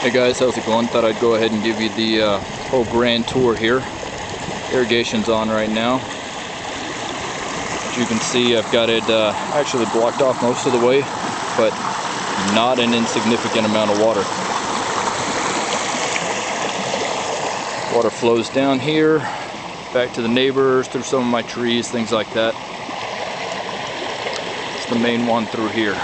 Hey guys, how's it going? Thought I'd go ahead and give you the whole grand tour here. Irrigation's on right now. As you can see, I've got it actually blocked off most of the way, but not an insignificant amount of water. Water flows down here, back to the neighbors, through some of my trees, things like that. It's the main one through here.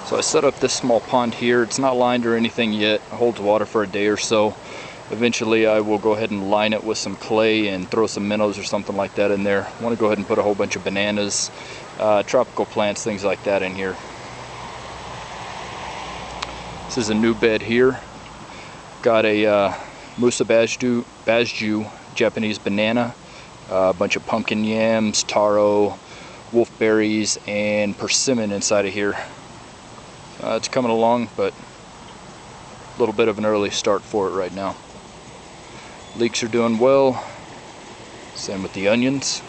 So I set up this small pond here. It's not lined or anything yet. It holds water for a day or so. Eventually I will go ahead and line it with some clay and throw some minnows or something like that in there. I want to go ahead and put a whole bunch of bananas, tropical plants, things like that in here. This is a new bed here. Got a Musa Basjoo Japanese banana, a bunch of pumpkin yams, taro, wolfberries, and persimmon inside of here. It's coming along, but a little bit of an early start for it right now. Leeks are doing well. Same with the onions.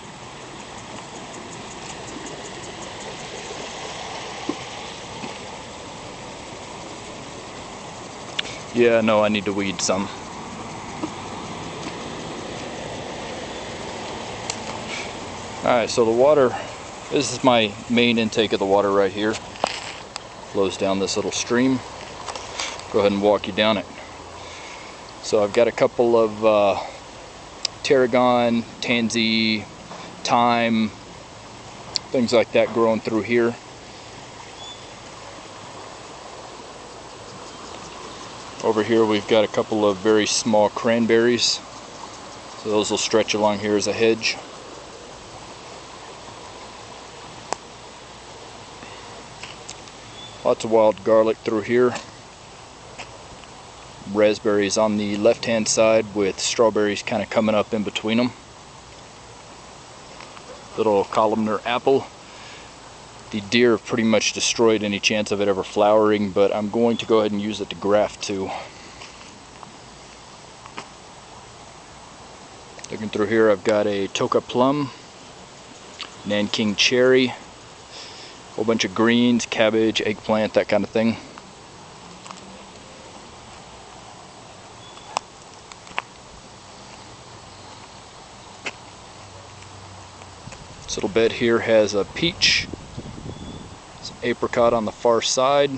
Yeah, no, I need to weed some. Alright, so the water, this is my main intake of the water right here. Flows down this little stream. Go ahead and walk you down it. So I've got a couple of tarragon, tansy, thyme, things like that growing through here. Over here we've got a couple of very small cranberries. So those will stretch along here as a hedge. Lots of wild garlic through here. Raspberries on the left hand side with strawberries kind of coming up in between them. Little columnar apple. The deer have pretty much destroyed any chance of it ever flowering, but I'm going to go ahead and use it to graft too. Looking through here, I've got a Toka plum, Nanking cherry, whole bunch of greens, cabbage, eggplant, that kind of thing. This little bed here has a peach, some apricot on the far side,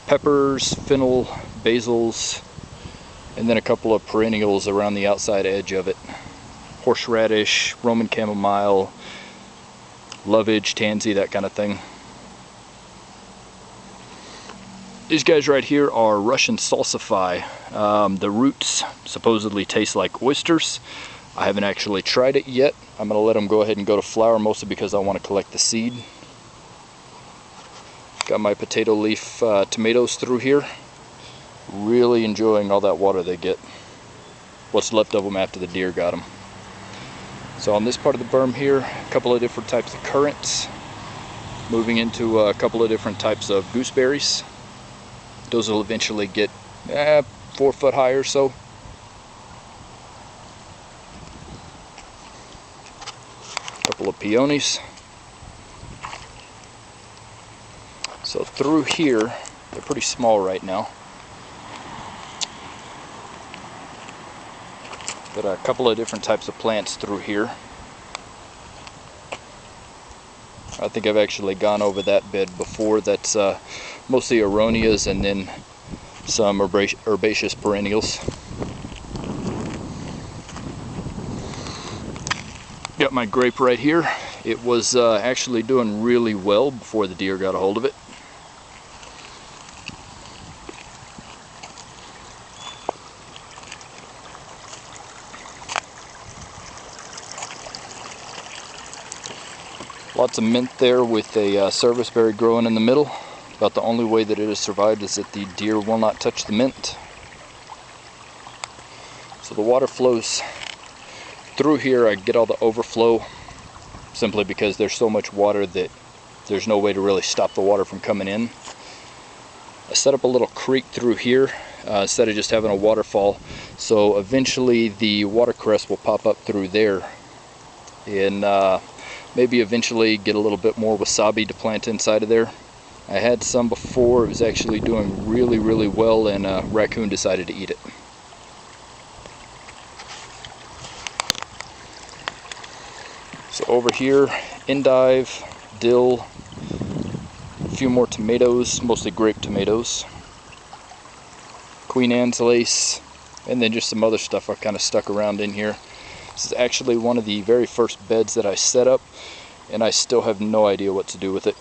peppers, fennel, basils, and then a couple of perennials around the outside edge of it. Horseradish, Roman chamomile, lovage, tansy, that kind of thing. These guys right here are Russian salsify. The roots supposedly taste like oysters. I haven't actually tried it yet. I'm going to let them go ahead and go to flower, mostly because I want to collect the seed. Got my potato leaf tomatoes through here. Really enjoying all that water they get. What's left of them after the deer got them. So on this part of the berm here, a couple of different types of currants. Moving into a couple of different types of gooseberries. Those will eventually get 4 foot high or so. Couple of peonies. So through here, they're pretty small right now. Got a couple of different types of plants through here. I think I've actually gone over that bed before. That's mostly aronias and then some herbaceous perennials. Got my grape right here. It was actually doing really well before the deer got a hold of it. Lots of mint there with a serviceberry growing in the middle. About the only way that it has survived is that the deer will not touch the mint. So the water flows through here. I get all the overflow simply because there's so much water that there's no way to really stop the water from coming in. I set up a little creek through here instead of just having a waterfall, so eventually the watercress will pop up through there. In Maybe eventually get a little bit more wasabi to plant inside of there. I had some before. It was actually doing really well, and a raccoon decided to eat it. So over here, endive, dill, a few more tomatoes, mostly grape tomatoes, Queen Anne's lace, and then just some other stuff I kind of stuck around in here. This is actually one of the very first beds that I set up, and I still have no idea what to do with it.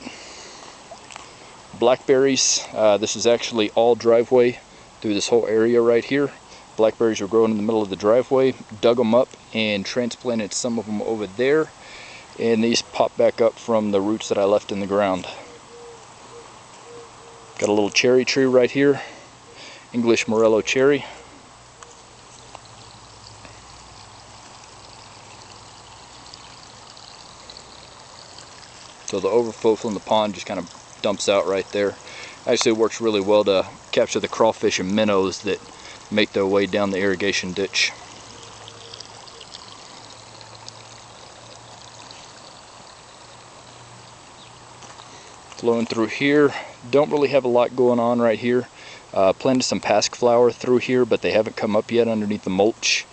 Blackberries, this is actually all driveway through this whole area right here. Blackberries were growing in the middle of the driveway, dug them up and transplanted some of them over there, and these popped back up from the roots that I left in the ground. Got a little cherry tree right here, English Morello cherry. So the overflow from the pond just kind of dumps out right there. Actually, it works really well to capture the crawfish and minnows that make their way down the irrigation ditch. Flowing through here, don't really have a lot going on right here. Planted some pasque flower through here, but they haven't come up yet underneath the mulch.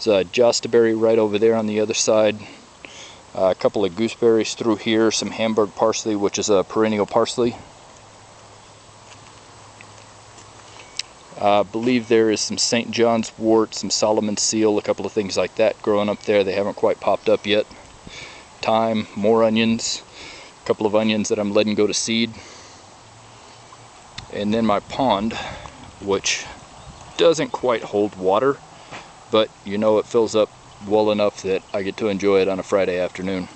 There's a jostaberry right over there on the other side. A couple of gooseberries through here, some Hamburg parsley, which is a perennial parsley. I believe there is some St. John's wort, some Solomon seal, a couple of things like that growing up there. They haven't quite popped up yet. Thyme, more onions, a couple of onions that I'm letting go to seed. And then my pond, which doesn't quite hold water, but you know it fills up well enough that I get to enjoy it on a Friday afternoon.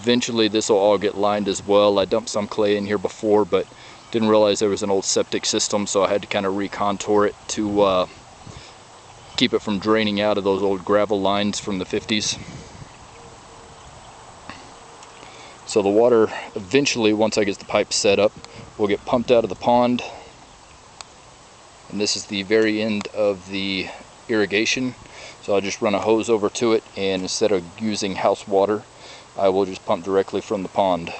Eventually this will all get lined as well. I dumped some clay in here before, but didn't realize there was an old septic system, so I had to kind of recontour it to keep it from draining out of those old gravel lines from the 50s. So the water eventually, once I get the pipe set up, will get pumped out of the pond. And this is the very end of the irrigation. So I'll just run a hose over to it, and instead of using house water, I will just pump directly from the pond.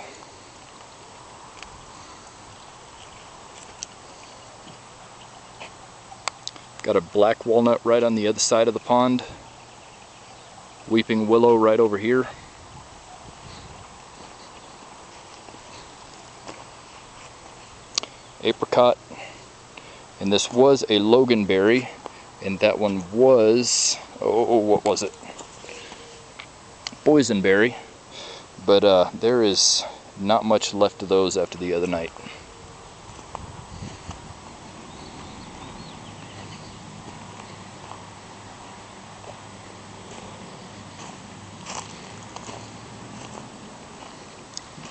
Got a black walnut right on the other side of the pond. Weeping willow right over here. Apricot. And this was a loganberry, and that one was, what was it? Boysenberry. But there is not much left of those after the other night.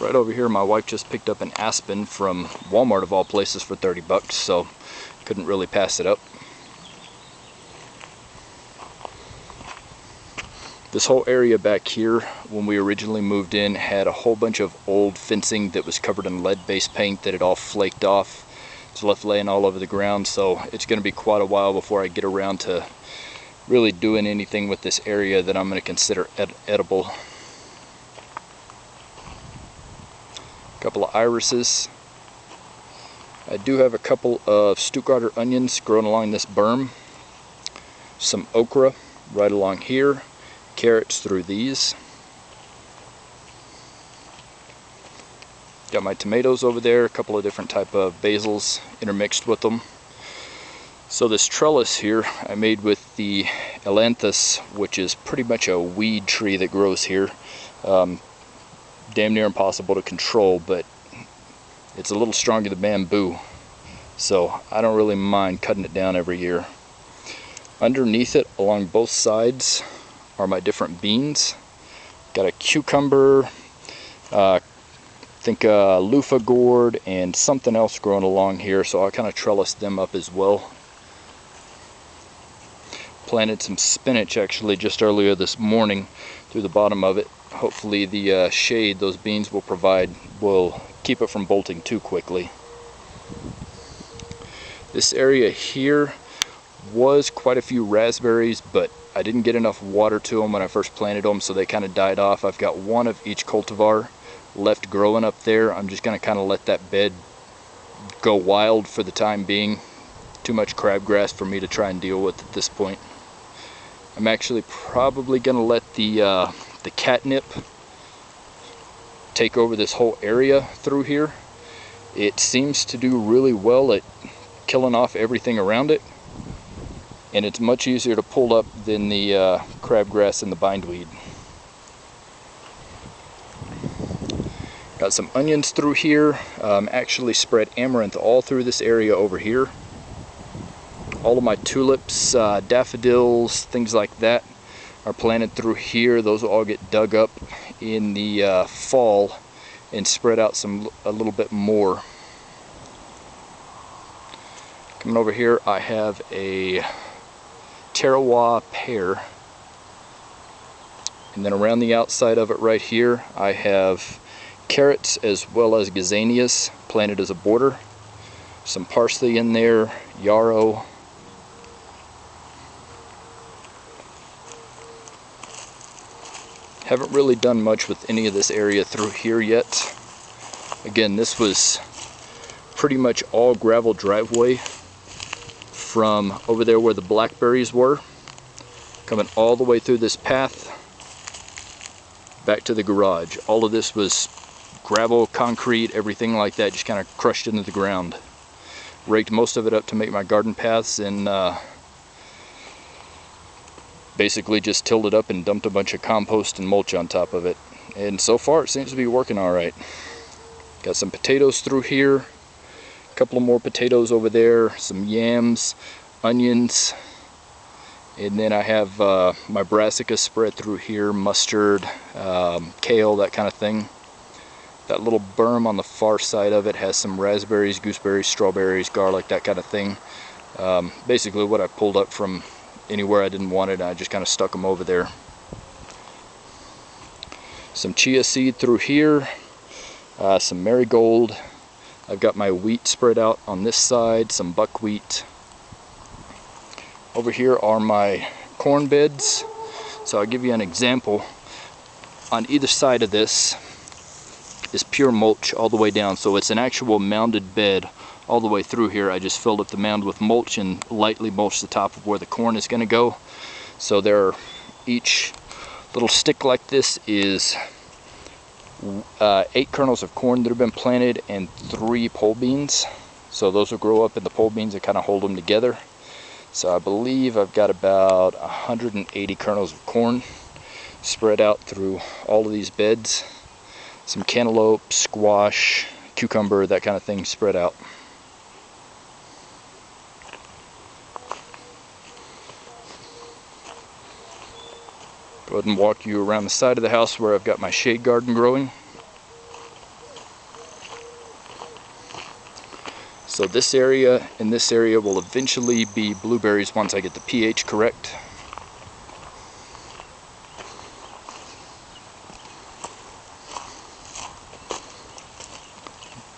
Right over here, my wife just picked up an aspen from Walmart of all places for 30 bucks, so couldn't really pass it up. This whole area back here, when we originally moved in, had a whole bunch of old fencing that was covered in lead-based paint that had all flaked off. It's left laying all over the ground, so it's going to be quite a while before I get around to really doing anything with this area that I'm going to consider edible. A couple of irises. I do have a couple of Stuttgarter onions growing along this berm. Some okra right along here. Carrots through these. Got my tomatoes over there, a couple of different type of basils intermixed with them. So this trellis here I made with the Ailanthus, which is pretty much a weed tree that grows here. Damn near impossible to control, but it's a little stronger than bamboo, so I don't really mind cutting it down every year. Underneath it, along both sides, are my different beans. Got a cucumber, I think loofah gourd, and something else growing along here, so I kind of trellised them up as well. Planted some spinach actually just earlier this morning through the bottom of it. Hopefully the shade those beans will provide will keep it from bolting too quickly. This area here was quite a few raspberries, but I didn't get enough water to them when I first planted them, so they kind of died off. I've got one of each cultivar left growing up there. I'm just going to kind of let that bed go wild for the time being. Too much crabgrass for me to try and deal with at this point. I'm actually probably going to let the catnip take over this whole area through here. It seems to do really well at killing off everything around it, and it's much easier to pull up than the crabgrass and the bindweed. Got some onions through here. Actually spread amaranth all through this area over here. All of my tulips, daffodils, things like that are planted through here. Those will all get dug up in the fall and spread out a little bit more. Coming over here, I have a Tarawa pear, and then around the outside of it right here I have carrots as well as gazanias planted as a border. Some parsley in there, yarrow. Haven't really done much with any of this area through here yet. Again, this was pretty much all gravel driveway from over there where the blackberries were, coming all the way through this path back to the garage. All of this was gravel, concrete, everything like that, just kind of crushed into the ground. Raked most of it up to make my garden paths, and basically just tilled it up and dumped a bunch of compost and mulch on top of it. And so far it seems to be working all right. Got some potatoes through here, a couple of more potatoes over there, some yams, onions, and then I have my brassica spread through here, mustard, kale, that kind of thing. That little berm on the far side of it has some raspberries, gooseberries, strawberries, garlic, that kind of thing. Basically what I pulled up from anywhere I didn't want it, I just kind of stuck them over there. Some chia seed through here, some marigold. I've got my wheat spread out on this side, some buckwheat. Over here are my corn beds. So I'll give you an example. On either side of this is pure mulch all the way down, so it's an actual mounded bed all the way through here. I just filled up the mound with mulch and lightly mulched the top of where the corn is going to go. So each little stick like this is 8 kernels of corn that have been planted and 3 pole beans. So those will grow up in the pole beans and kind of hold them together. So I believe I've got about 180 kernels of corn spread out through all of these beds. Some cantaloupe, squash, cucumber, that kind of thing spread out. Go ahead and walk you around the side of the house where I've got my shade garden growing. So this area and this area will eventually be blueberries once I get the pH correct.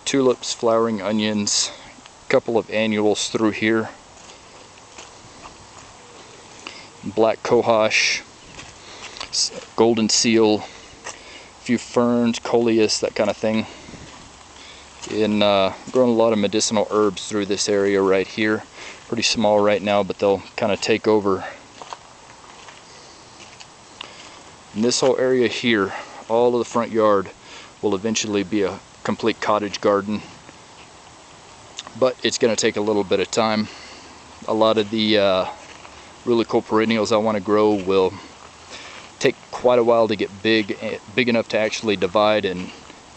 Tulips, flowering onions, a couple of annuals through here. Black cohosh, golden seal, a few ferns, coleus, that kind of thing. And growing a lot of medicinal herbs through this area right here. Pretty small right now, but they'll kind of take over. And this whole area here, all of the front yard, will eventually be a complete cottage garden. But it's going to take a little bit of time. A lot of the really cool perennials I want to grow will take quite a while to get big enough to actually divide, and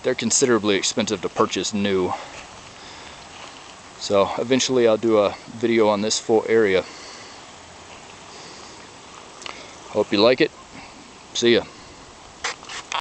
they're considerably expensive to purchase new. So eventually I'll do a video on this full area. Hope you like it. See ya.